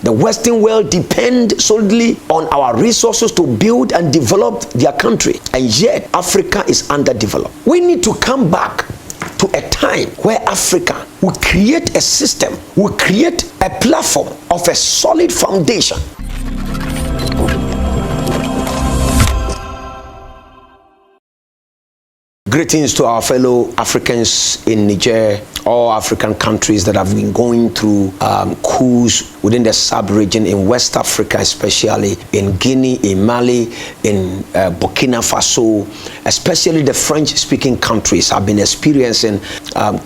The Western world depends solely on our resources to build and develop their country, and yet Africa is underdeveloped. We need to come back to a time where Africa will create a system, will create a platform of a solid foundation. Greetings to our fellow Africans in Niger, all African countries that have been going through coups within the sub-region in West Africa, especially in Guinea, in Mali, in Burkina Faso, especially the French-speaking countries have been experiencing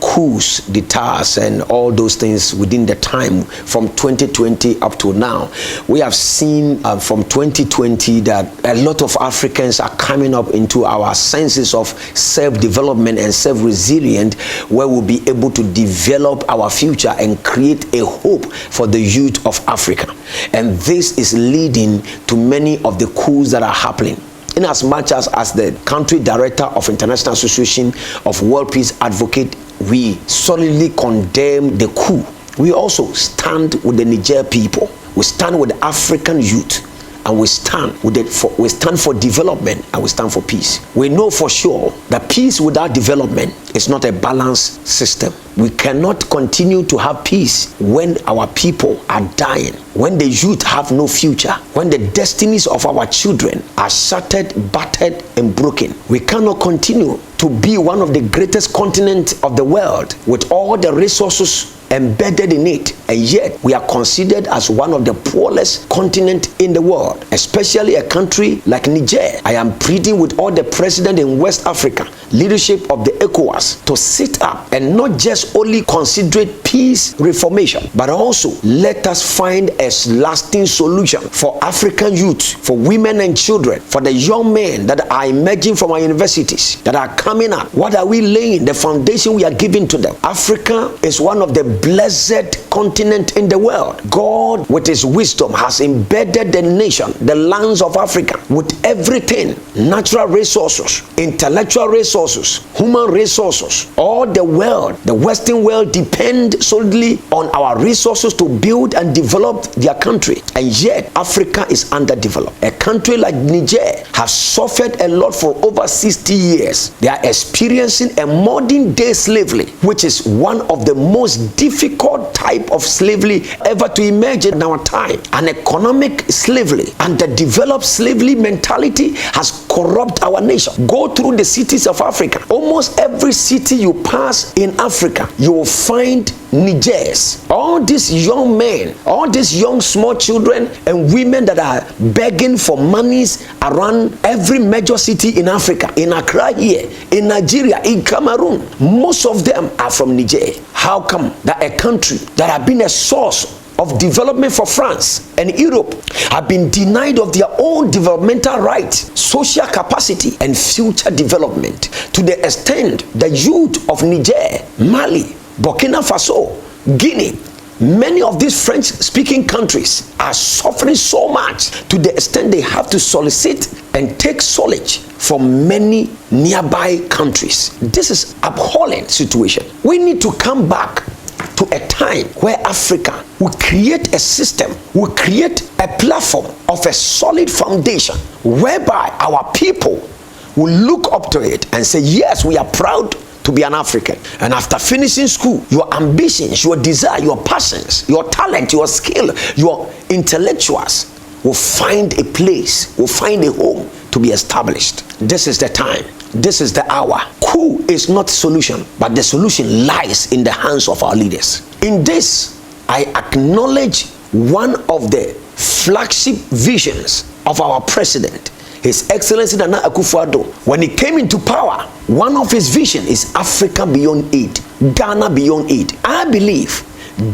coups, d'états, and all those things within the time from 2020 up to now. We have seen from 2020 that a lot of Africans are coming up into our senses of self-development and self-resilient, where we'll be able to develop our future and create a hope for the youth of Africa. And this is leading to many of the coups that are happening. In as much as the country director of International Association of World Peace Advocate, we solidly condemn the coup. We also stand with the Niger people. We stand with the African youth. And we stand for development, and we stand for peace. We know for sure that peace without development is not a balanced system. We cannot continue to have peace when our people are dying, when the youth have no future, when the destinies of our children are shattered, battered, and broken. We cannot continue to be one of the greatest continents of the world with all the resources embedded in it, and yet we are considered as one of the poorest continents in the world, especially a country like Niger. I am pleading with all the presidents in West Africa, leadership of the ECOWAS, to sit up and not just only consider peace reformation, but also let us find a lasting solution for African youth, for women and children, for the young men that are emerging from our universities, that are coming up. What are we laying? The foundation we are giving to them. Africa is one of the blessed continent in the world. God, with his wisdom, has embedded the nation, the lands of Africa, with everything: natural resources, intellectual resources, human resources. All the world, the Western world, depend solely on our resources to build and develop their country, and yet Africa is underdeveloped. A country like Niger has suffered a lot for over 60 years. They are experiencing a modern day slavery, which is one of the most difficult type of slavery ever to emerge in our time. An economic slavery and the developed slavery mentality has corrupted our nation. Go through the cities of Africa. Almost every city you pass in Africa, you will find Nigers. All these young men, all these young small children and women that are begging for monies around every major city in Africa, in Accra here, in Nigeria, in Cameroon, most of them are from Niger. How come that a country that has been a source of development for France and Europe have been denied of their own developmental rights, social capacity, and future development, to the extent the youth of Niger, Mali, Burkina Faso, Guinea, many of these French-speaking countries are suffering so much to the extent they have to solicit and take solace from many nearby countries. This is an appalling situation. We need to come back to a time where Africa will create a system, will create a platform of a solid foundation, whereby our people will look up to it and say, yes, we are proud to be an African. And after finishing school, your ambitions, your desire, your passions, your talent, your skill, your intellectuals will find a place, will find a home to be established. This is the time. This is the hour. Coup is not solution, but the solution lies in the hands of our leaders. In this, I acknowledge one of the flagship visions of our president, His Excellency Nana Akuffo. When he came into power, one of his visions is Africa beyond aid, Ghana beyond aid. I believe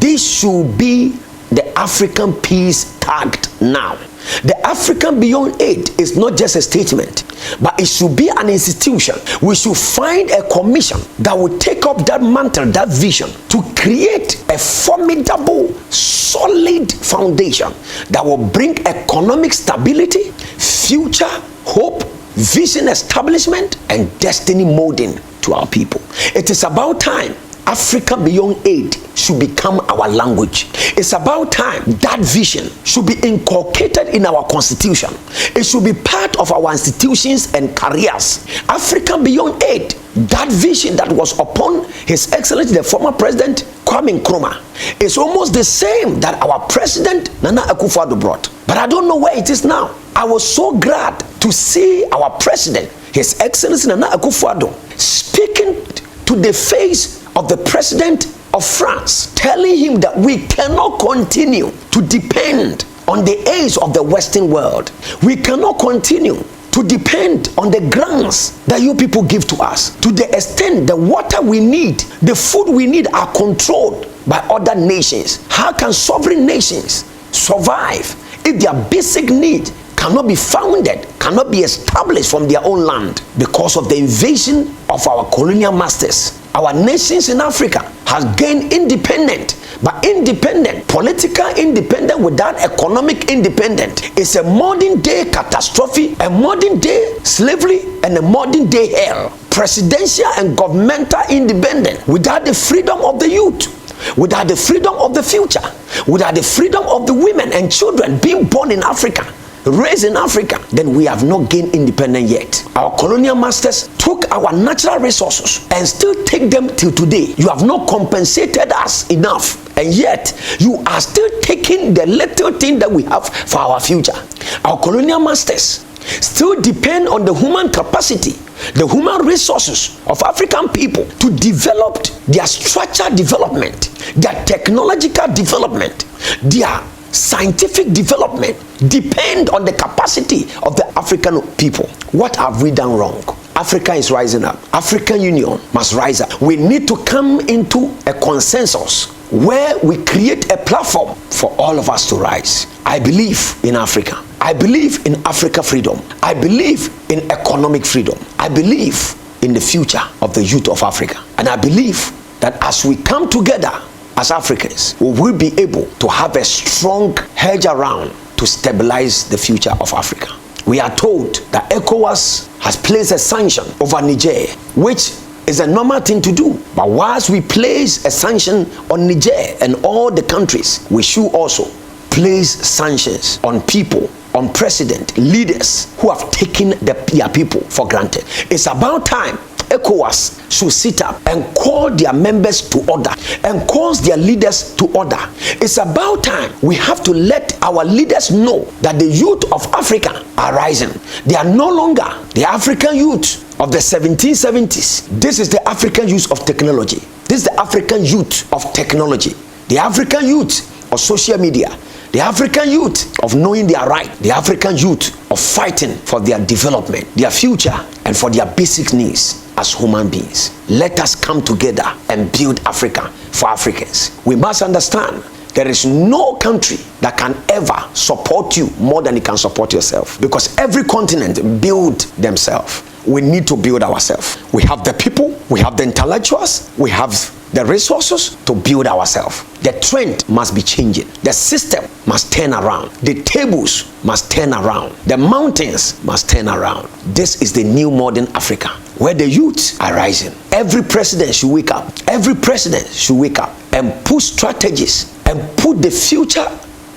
this should be the African peace tagged now. The African beyond aid is not just a statement, but it should be an institution. We should find a commission that will take up that mantle, that vision, to create a formidable, solid foundation that will bring economic stability, future hope, vision establishment, and destiny molding to our people. It is about time Africa beyond aid should become our language. It's about time that vision should be inculcated in our constitution. It should be part of our institutions and careers. Africa beyond aid, that vision that was upon His Excellency the former President Kwame Nkrumah, is almost the same that our President Nana Akuffo brought. But I don't know where it is now. I was so glad to see our President, His Excellency Nana Akuffo, speaking to the face of the President of France, telling him that we cannot continue to depend on the aids of the Western world. We cannot continue to depend on the grants that you people give to us, to the extent the water we need, the food we need are controlled by other nations. How can sovereign nations survive if their basic need cannot be founded, cannot be established from their own land? Because of the invasion of our colonial masters, our nations in Africa has gained independent, but independent, political independent without economic independence is a modern day catastrophe, a modern day slavery, and a modern day hell. Presidential and governmental independence without the freedom of the youth, without the freedom of the future, without the freedom of the women and children being born in Africa, raised in Africa, then we have not gained independence yet. Our colonial masters took our natural resources and still take them till today. You have not compensated us enough, and yet you are still taking the little thing that we have for our future. Our colonial masters still depend on the human capacity, the human resources of African people to develop their structural development, their technological development, their scientific development depend on the capacity of the African people. What have we done wrong? Africa is rising up. African Union must rise up. We need to come into a consensus where we create a platform for all of us to rise. I believe in Africa. I believe in Africa freedom. I believe in economic freedom. I believe in the future of the youth of Africa. And I believe that as we come together as Africans, we will be able to have a strong hedge around to stabilize the future of Africa. We are told that ECOWAS has placed a sanction over Niger, which is a normal thing to do. But whilst we place a sanction on Niger and all the countries, we should also place sanctions on people, on president, leaders who have taken their people for granted. It's about time ECOWAS should sit up and call their members to order and cause their leaders to order. It's about time we have to let our leaders know that the youth of Africa are rising. They are no longer the African youth of the 1770s. This is the African youth of technology. This is the African youth of technology. The African youth of social media. The African youth of knowing their right. The African youth of fighting for their development, their future, and for their basic needs as human beings. Let us come together and build Africa for Africans. We must understand there is no country that can ever support you more than it can support yourself, because every continent build themselves. We need to build ourselves. We have the people, we have the intellectuals, we have the resources to build ourselves. The trend must be changing. The system must turn around. The tables must turn around. The mountains must turn around. This is the new modern Africa, where the youth are rising. Every president should wake up. Every president should wake up and put strategies and put the future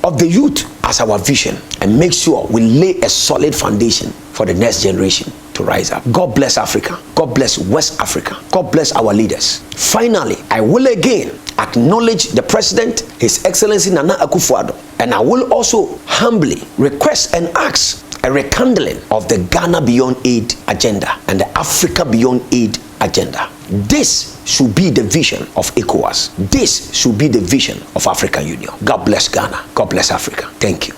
of the youth as our vision, and make sure we lay a solid foundation for the next generation to rise up. God bless Africa. God bless West Africa. God bless our leaders. Finally, I will again acknowledge the President, His Excellency Nana Akuffo, and I will also humbly request and ask a rekindling of the Ghana Beyond Aid agenda and the Africa Beyond Aid agenda. This should be the vision of ECOWAS. This should be the vision of African Union. God bless Ghana. God bless Africa. Thank you.